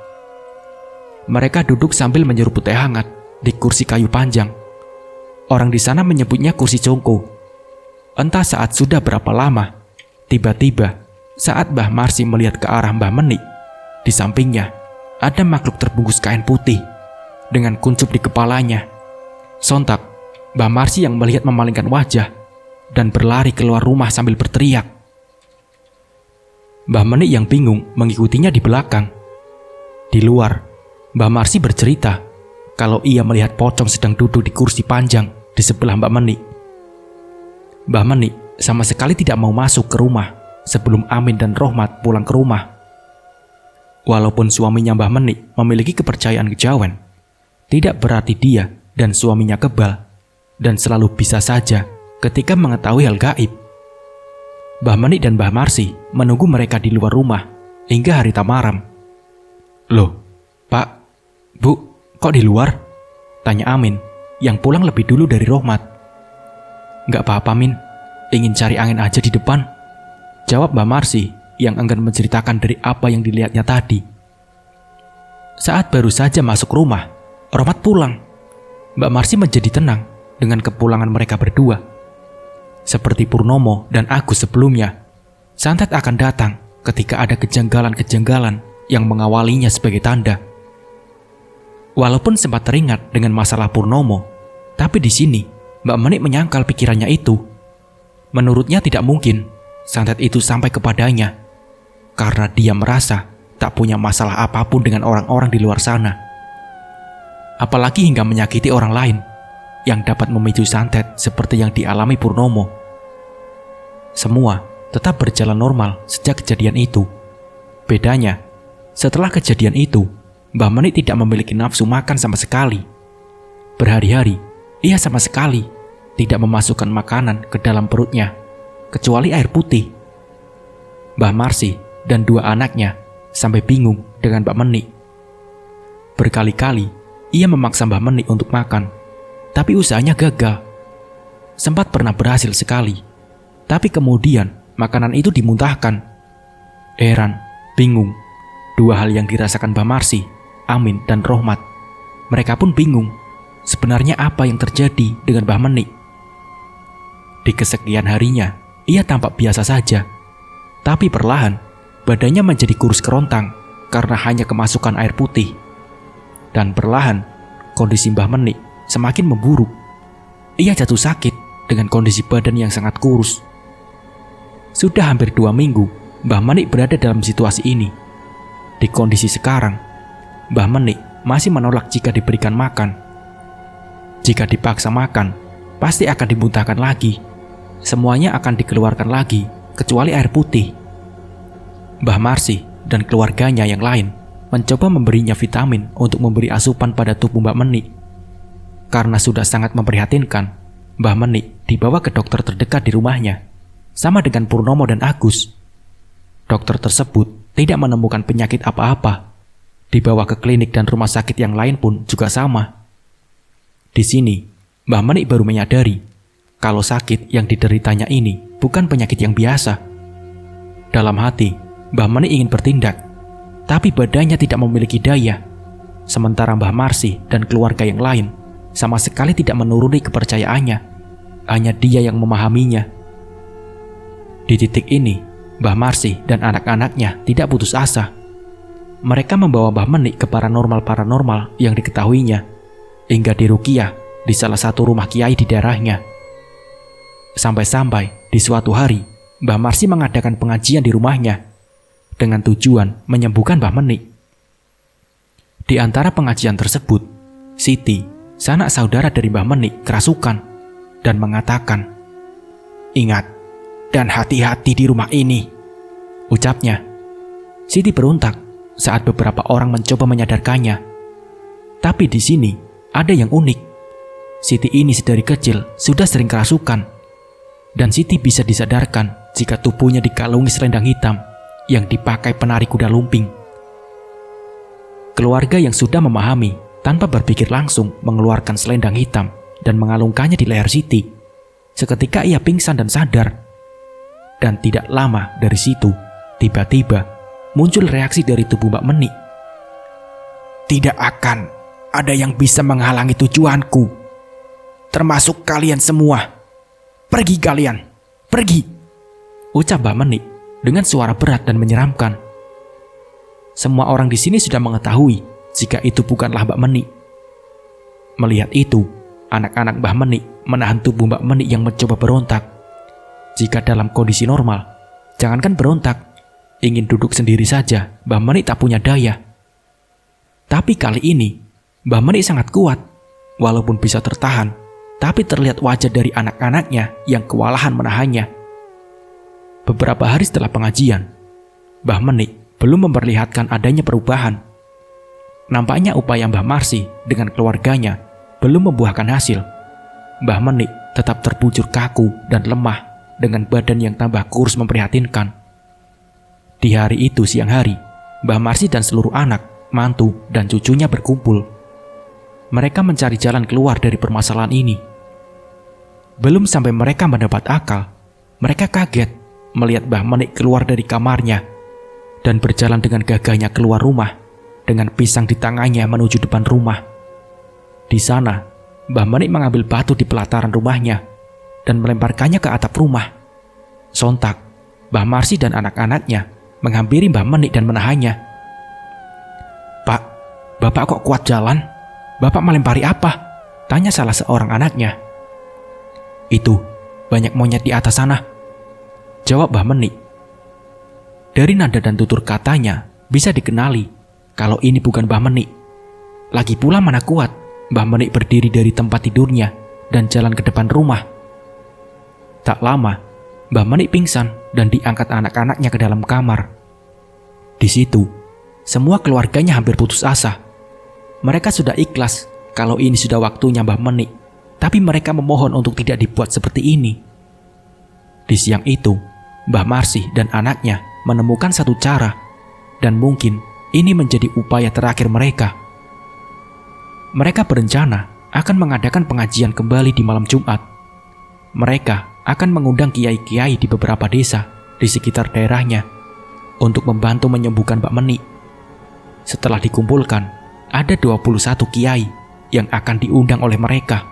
Mereka duduk sambil menyeruput teh hangat di kursi kayu panjang. Orang di sana menyebutnya kursi congko. Entah saat sudah berapa lama, tiba-tiba saat Mbah Marsi melihat ke arah Mbah Menik, di sampingnya ada makhluk terbungkus kain putih dengan kuncup di kepalanya. Sontak, Mbah Marsi yang melihat memalingkan wajah dan berlari keluar rumah sambil berteriak. Mbah Menik yang bingung mengikutinya di belakang. Di luar, Mbah Marsi bercerita kalau ia melihat pocong sedang duduk di kursi panjang di sebelah Mbah Menik. Mbah Menik sama sekali tidak mau masuk ke rumah sebelum Amin dan Rohmat pulang ke rumah. Walaupun suaminya Mbah Menik memiliki kepercayaan kejawen, tidak berarti dia dan suaminya kebal dan selalu bisa saja ketika mengetahui hal gaib. Mbah Menik dan Mbah Marsi menunggu mereka di luar rumah hingga hari tamaram. "Loh, Pak, Bu, kok di luar?" tanya Amin yang pulang lebih dulu dari Rohmat. "Nggak apa-apa, Min, ingin cari angin aja di depan," jawab Mbah Marsi yang enggan menceritakan dari apa yang dilihatnya tadi. Saat baru saja masuk rumah, Rohmat pulang. Mbak Marsi menjadi tenang dengan kepulangan mereka berdua. Seperti Purnomo dan Agus sebelumnya, santet akan datang ketika ada kejanggalan-kejanggalan yang mengawalinya sebagai tanda. Walaupun sempat teringat dengan masalah Purnomo, tapi di sini Mbak Menik menyangkal pikirannya itu. Menurutnya tidak mungkin santet itu sampai kepadanya, karena dia merasa tak punya masalah apapun dengan orang-orang di luar sana. Apalagi hingga menyakiti orang lain yang dapat memicu santet seperti yang dialami Purnomo. Semua tetap berjalan normal sejak kejadian itu. Bedanya, setelah kejadian itu, Mbah Menik tidak memiliki nafsu makan sama sekali. Berhari-hari, ia sama sekali tidak memasukkan makanan ke dalam perutnya, kecuali air putih. Mbah Marsi dan dua anaknya sampai bingung dengan Mbak Menik. Berkali-kali ia memaksa Mbah Menik untuk makan, tapi usahanya gagal. Sempat pernah berhasil sekali, tapi kemudian makanan itu dimuntahkan. Heran, bingung, dua hal yang dirasakan Mbah Marsi, Amin, dan Rohmat. Mereka pun bingung, sebenarnya apa yang terjadi dengan Mbah Menik. Di kesekian harinya, ia tampak biasa saja, tapi perlahan badannya menjadi kurus kerontang karena hanya kemasukan air putih. Dan perlahan, kondisi Mbah Menik semakin memburuk. Ia jatuh sakit dengan kondisi badan yang sangat kurus. Sudah hampir 2 minggu, Mbah Menik berada dalam situasi ini. Di kondisi sekarang, Mbah Menik masih menolak jika diberikan makan. Jika dipaksa makan, pasti akan dimuntahkan lagi. Semuanya akan dikeluarkan lagi, kecuali air putih. Mbah Marsi dan keluarganya yang lain mencoba memberinya vitamin untuk memberi asupan pada tubuh Mbak Menik. Karena sudah sangat memprihatinkan, Mbah Menik dibawa ke dokter terdekat di rumahnya, sama dengan Purnomo dan Agus. Dokter tersebut tidak menemukan penyakit apa-apa. Dibawa ke klinik dan rumah sakit yang lain pun juga sama. Di sini, Mbah Menik baru menyadari kalau sakit yang dideritanya ini bukan penyakit yang biasa. Dalam hati, Mbah Menik ingin bertindak, tapi badannya tidak memiliki daya. Sementara Mbah Marsi dan keluarga yang lain sama sekali tidak menuruni kepercayaannya. Hanya dia yang memahaminya. Di titik ini, Mbah Marsi dan anak-anaknya tidak putus asa. Mereka membawa Mbah Menik ke paranormal-paranormal yang diketahuinya, hingga diruqyah di salah satu rumah kiai di daerahnya. Sampai-sampai di suatu hari, Mbah Marsi mengadakan pengajian di rumahnya dengan tujuan menyembuhkan Mbah Menik. Di antara pengajian tersebut, Siti, sanak saudara dari Mbah Menik, kerasukan dan mengatakan, "Ingat dan hati-hati di rumah ini," ucapnya. Siti berontak saat beberapa orang mencoba menyadarkannya. Tapi di sini ada yang unik. Siti ini sedari kecil sudah sering kerasukan, dan Siti bisa disadarkan jika tubuhnya dikalungi selendang hitam yang dipakai penari kuda lumping. Keluarga yang sudah memahami tanpa berpikir langsung mengeluarkan selendang hitam dan mengalungkannya di leher Siti. Seketika ia pingsan dan sadar. Dan tidak lama dari situ, tiba-tiba muncul reaksi dari tubuh Mbak Menik. "Tidak akan ada yang bisa menghalangi tujuanku, termasuk kalian semua. Pergi kalian, pergi," ucap Mbak Menik dengan suara berat dan menyeramkan. Semua orang di sini sudah mengetahui jika itu bukanlah Mbak Menik. Melihat itu, anak-anak Mbah Menik menahan tubuh Mbak Menik yang mencoba berontak. Jika dalam kondisi normal, jangankan berontak, ingin duduk sendiri saja, Mbah Menik tak punya daya. Tapi kali ini, Mbah Menik sangat kuat. Walaupun bisa tertahan, tapi terlihat wajah dari anak-anaknya yang kewalahan menahannya. Beberapa hari setelah pengajian, Mbah Menik belum memperlihatkan adanya perubahan. Nampaknya upaya Mbah Marsi dengan keluarganya belum membuahkan hasil. Mbah Menik tetap terbujur kaku dan lemah dengan badan yang tambah kurus memprihatinkan. Di hari itu siang hari, Mbah Marsi dan seluruh anak, mantu, dan cucunya berkumpul. Mereka mencari jalan keluar dari permasalahan ini. Belum sampai mereka mendapat akal, mereka kaget melihat Mbah Menik keluar dari kamarnya dan berjalan dengan gagahnya keluar rumah dengan pisang di tangannya menuju depan rumah. Di sana, Mbah Menik mengambil batu di pelataran rumahnya dan melemparkannya ke atap rumah. Sontak, Mbah Marsi dan anak-anaknya menghampiri Mbah Menik dan menahannya. "Pak, Bapak kok kuat jalan? Bapak melempari apa?" tanya salah seorang anaknya. "Itu, banyak monyet di atas sana," jawab Mbah Menik. Dari nada dan tutur katanya bisa dikenali kalau ini bukan Mbah Menik. Lagi pula mana kuat Mbah Menik berdiri dari tempat tidurnya dan jalan ke depan rumah. Tak lama, Mbah Menik pingsan dan diangkat anak-anaknya ke dalam kamar. Di situ, semua keluarganya hampir putus asa. Mereka sudah ikhlas kalau ini sudah waktunya Mbah Menik, tapi mereka memohon untuk tidak dibuat seperti ini. Di siang itu, Mbah Marsi dan anaknya menemukan satu cara, dan mungkin ini menjadi upaya terakhir mereka. Mereka berencana akan mengadakan pengajian kembali di malam Jumat. Mereka akan mengundang kiai-kiai di beberapa desa di sekitar daerahnya untuk membantu menyembuhkan Mbak Menik. Setelah dikumpulkan, ada 21 kiai yang akan diundang oleh mereka.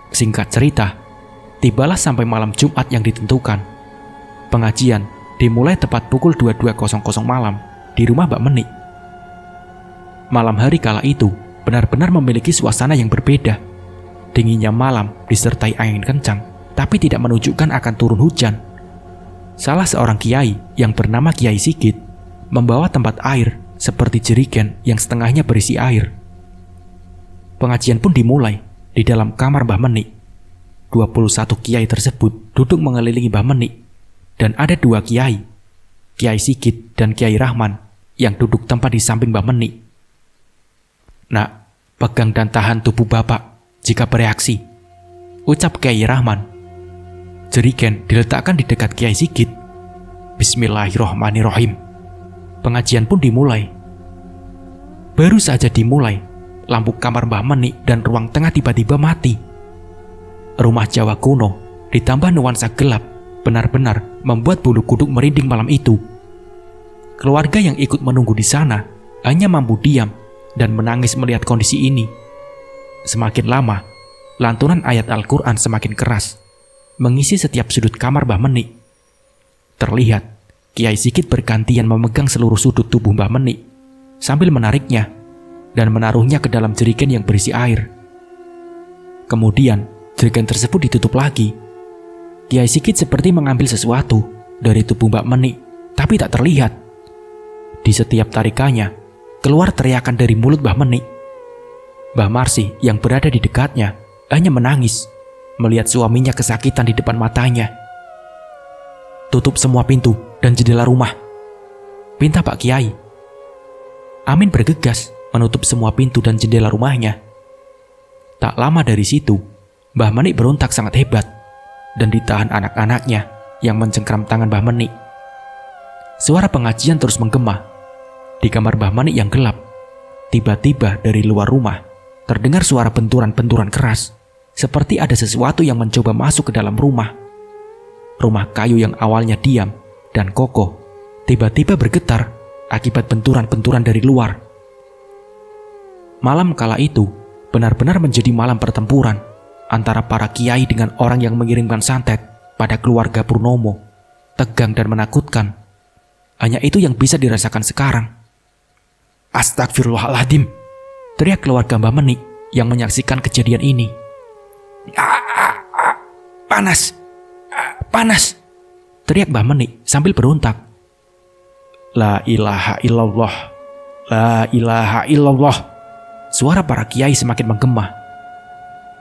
Singkat cerita, tibalah sampai malam Jumat yang ditentukan. Pengajian dimulai tepat pukul 22.00 malam di rumah Mbak Menik. Malam hari kala itu benar-benar memiliki suasana yang berbeda. Dinginnya malam disertai angin kencang, tapi tidak menunjukkan akan turun hujan. Salah seorang kiai yang bernama Kiai Sigit membawa tempat air seperti jerigen yang setengahnya berisi air. Pengajian pun dimulai di dalam kamar Mbah Menik. 21 kiai tersebut duduk mengelilingi Mbah Menik, dan ada 2 kiai, Kiai Sigit dan Kiai Rahman, yang duduk tempat di samping Mbah Menik. "Nak, pegang dan tahan tubuh Bapak jika bereaksi," ucap Kiai Rahman. Jerigen diletakkan di dekat Kiai Sigit. Bismillahirrohmanirrohim. Pengajian pun dimulai. Baru saja dimulai, lampu kamar Mbah Menik dan ruang tengah tiba-tiba mati. Rumah Jawa kuno ditambah nuansa gelap benar-benar membuat bulu kuduk merinding malam itu. Keluarga yang ikut menunggu di sana hanya mampu diam dan menangis melihat kondisi ini. Semakin lama, lantunan ayat Al-Quran semakin keras, mengisi setiap sudut kamar Mbah Menik. Terlihat, Kiai Sigit bergantian memegang seluruh sudut tubuh Mbah Menik, sambil menariknya dan menaruhnya ke dalam jerigen yang berisi air. Kemudian, jerigen tersebut ditutup lagi. Kiai Sigit seperti mengambil sesuatu dari tubuh Mbak Menik, tapi tak terlihat. Di setiap tarikannya, keluar teriakan dari mulut Mbah Menik. Mbah Marsi yang berada di dekatnya hanya menangis melihat suaminya kesakitan di depan matanya. "Tutup semua pintu dan jendela rumah," pinta Pak Kiai. Amin bergegas menutup semua pintu dan jendela rumahnya. Tak lama dari situ, Mbah Menik berontak sangat hebat dan ditahan anak-anaknya yang mencengkram tangan Mbah Menik. Suara pengajian terus menggema. Di kamar Mbah Menik yang gelap, tiba-tiba dari luar rumah terdengar suara benturan-benturan keras, seperti ada sesuatu yang mencoba masuk ke dalam rumah. Rumah kayu yang awalnya diam dan kokoh tiba-tiba bergetar akibat benturan-benturan dari luar. Malam kala itu benar-benar menjadi malam pertempuran antara para kiai dengan orang yang mengirimkan santet pada keluarga Purnomo. Tegang dan menakutkan. Hanya itu yang bisa dirasakan sekarang. "Astagfirullahaladzim," teriak keluarga Mbah Menik yang menyaksikan kejadian ini. Panas, panas," teriak Mbah Menik sambil berontak. "La ilaha illallah, la ilaha illallah." Suara para kiai semakin menggema.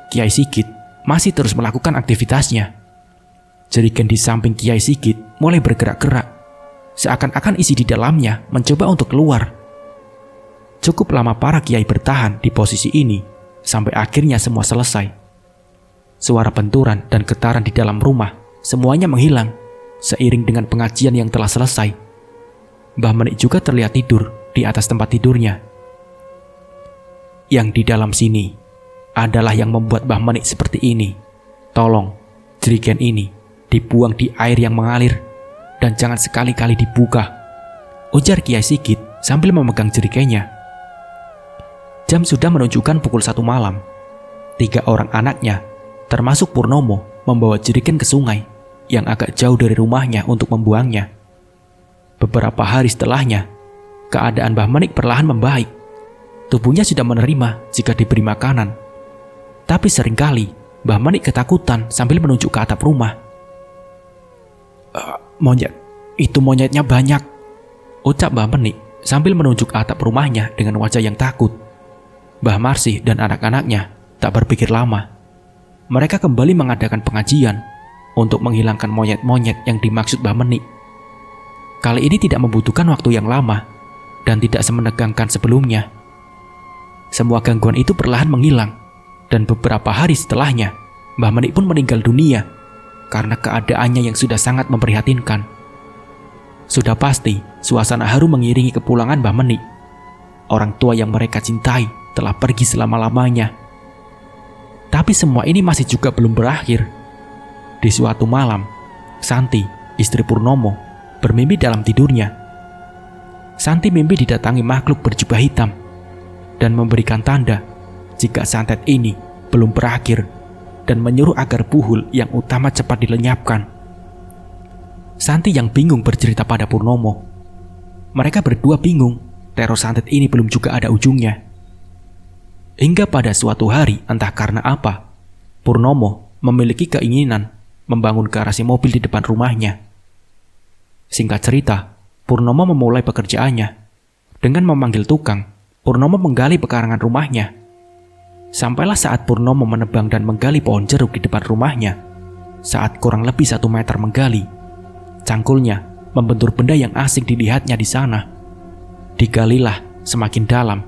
Kiai Sigit masih terus melakukan aktivitasnya. Jerigen di samping Kiai Sigit mulai bergerak-gerak, seakan-akan isi di dalamnya mencoba untuk keluar. Cukup lama para kiai bertahan di posisi ini, sampai akhirnya semua selesai. Suara benturan dan getaran di dalam rumah semuanya menghilang, seiring dengan pengajian yang telah selesai. Mbah Menik juga terlihat tidur di atas tempat tidurnya. Yang di dalam sini adalah yang membuat Mbah Menik seperti ini. Tolong, jerigen ini dibuang di air yang mengalir dan jangan sekali-kali dibuka, ujar Kiai Sigit sambil memegang jerigennya. Jam sudah menunjukkan pukul 1 malam. 3 orang anaknya, termasuk Purnomo, membawa jerigen ke sungai yang agak jauh dari rumahnya untuk membuangnya. Beberapa hari setelahnya, keadaan Mbah Menik perlahan membaik. Tubuhnya sudah menerima jika diberi makanan. Tapi seringkali Mbah Menik ketakutan sambil menunjuk ke atap rumah. Monyet, itu monyetnya banyak, ucap Mbah Menik sambil menunjuk atap rumahnya dengan wajah yang takut. Mbah Marsih dan anak-anaknya tak berpikir lama. Mereka kembali mengadakan pengajian untuk menghilangkan monyet-monyet yang dimaksud Mbah Menik. Kali ini tidak membutuhkan waktu yang lama dan tidak semenegangkan sebelumnya. Semua gangguan itu perlahan menghilang, dan beberapa hari setelahnya, Mbah Menik pun meninggal dunia karena keadaannya yang sudah sangat memprihatinkan. Sudah pasti, suasana haru mengiringi kepulangan Mbah Menik. Orang tua yang mereka cintai telah pergi selama-lamanya. Tapi semua ini masih juga belum berakhir. Di suatu malam, Santi, istri Purnomo, bermimpi dalam tidurnya. Santi mimpi didatangi makhluk berjubah hitam dan memberikan tanda jika santet ini belum berakhir dan menyuruh agar Puhul yang utama cepat dilenyapkan. Santi yang bingung bercerita pada Purnomo. Mereka berdua bingung, teror santet ini belum juga ada ujungnya. Hingga pada suatu hari, entah karena apa, Purnomo memiliki keinginan membangun garasi mobil di depan rumahnya. Singkat cerita, Purnomo memulai pekerjaannya. Dengan memanggil tukang, Purnomo menggali pekarangan rumahnya. Sampailah saat Purnomo menebang dan menggali pohon jeruk di depan rumahnya. Saat kurang lebih 1 meter menggali, cangkulnya membentur benda yang asing dilihatnya di sana. Digalilah semakin dalam,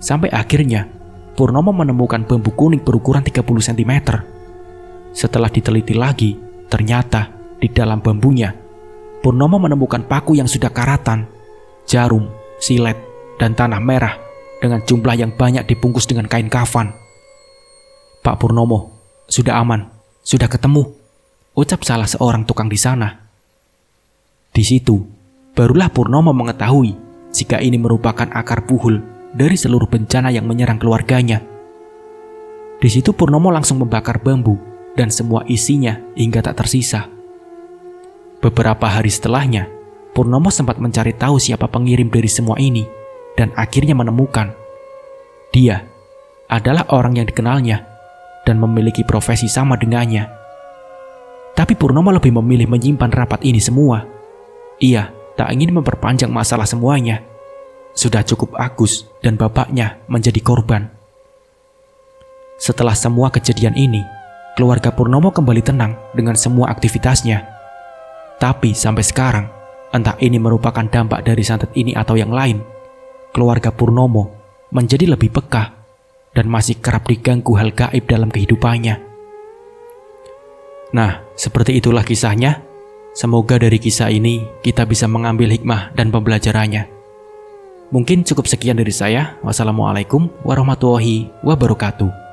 sampai akhirnya Purnomo menemukan bambu kuning berukuran 30 cm. Setelah diteliti lagi, ternyata di dalam bambunya, Purnomo menemukan paku yang sudah karatan, jarum, silet, dan tanah merah dengan jumlah yang banyak dibungkus dengan kain kafan. Pak Purnomo, sudah aman, sudah ketemu, ucap salah seorang tukang di sana. Di situ, barulah Purnomo mengetahui jika ini merupakan akar Puhul dari seluruh bencana yang menyerang keluarganya. Di situ Purnomo langsung membakar bambu dan semua isinya hingga tak tersisa. Beberapa hari setelahnya, Purnomo sempat mencari tahu siapa pengirim dari semua ini dan akhirnya menemukan. Dia adalah orang yang dikenalnya dan memiliki profesi sama dengannya. Tapi Purnomo lebih memilih menyimpan rapat ini semua. Ia tak ingin memperpanjang masalah semuanya. Sudah cukup Agus dan bapaknya menjadi korban. Setelah semua kejadian ini, keluarga Purnomo kembali tenang dengan semua aktivitasnya. Tapi sampai sekarang, entah ini merupakan dampak dari santet ini atau yang lain, keluarga Purnomo menjadi lebih peka dan masih kerap diganggu hal gaib dalam kehidupannya. Nah, seperti itulah kisahnya. Semoga dari kisah ini kita bisa mengambil hikmah dan pembelajarannya. Mungkin cukup sekian dari saya. Wassalamualaikum warahmatullahi wabarakatuh.